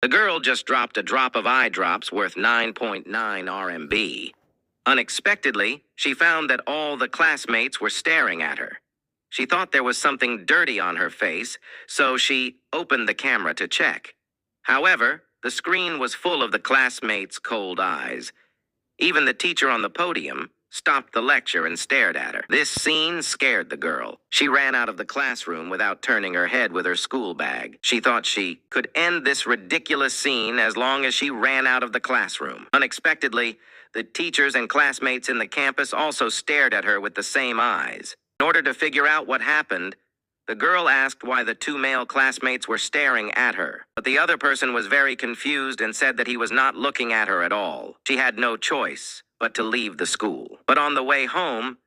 The girl just dropped a drop of eye drops worth 9.9 RMB. Unexpectedly, she found that all the classmates were staring at her. She thought there was something dirty on her face, so she opened the camera to check. However, the screen was full of the classmates' cold eyes. Even the teacher on the podium stopped the lecture and stared at her. This scene scared the girl. She ran out of the classroom without turning her head with her school bag. She thought she could end this ridiculous scene as long as she ran out of the classroom. Unexpectedly, the teachers and classmates in the campus also stared at her with the same eyes. In order to figure out what happened, the girl asked why the two male classmates were staring at her, but the other person was very confused and said that he was not looking at her at all. She had no choice but to leave the school. But on the way home,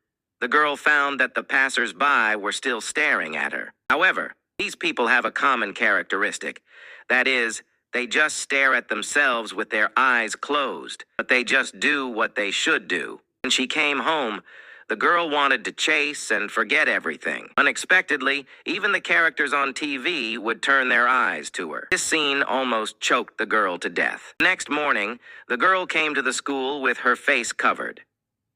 the girl found that the passers-by were still staring at her. However, these people have a common characteristic. That is, they just stare at themselves with their eyes closed, but they just do what they should do. When she came home, the girl wanted to chase and forget everything. Unexpectedly, even the characters on TV would turn their eyes to her. This scene almost choked the girl to death. Next morning, the girl came to the school with her face covered.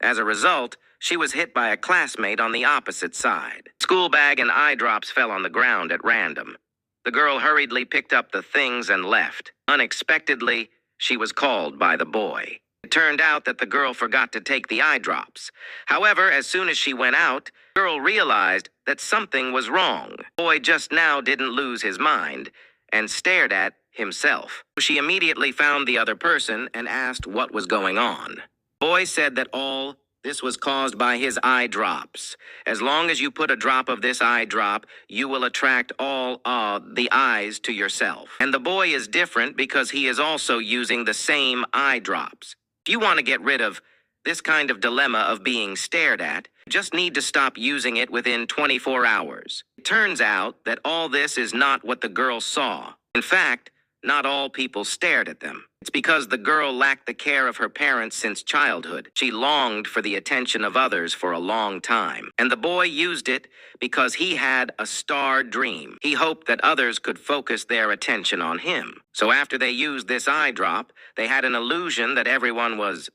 As a result, she was hit by a classmate on the opposite side. School bag and eye drops fell on the ground at random. The girl hurriedly picked up the things and left. Unexpectedly, she was called by the boy. It turned out that the girl forgot to take the eye drops. However, as soon as she went out, the girl realized that something was wrong. The boy just now didn't lose his mind and stared at himself. She immediately found the other person and asked what was going on. The boy said that all this was caused by his eye drops. As long as you put a drop of this eye drop, you will attract all the eyes to yourself. And the boy is different because he is also using the same eye drops. If you want to get rid of this kind of dilemma of being stared at, you just need to stop using it within 24 hours. It turns out that all this is not what the girl saw. In fact, not all people stared at them. It's because the girl lacked the care of her parents since childhood. She longed for the attention of others for a long time. And the boy used it because he had a star dream. He hoped that others could focus their attention on him. So after they used this eye drop, they had an illusion that everyone was,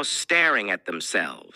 staring at themselves.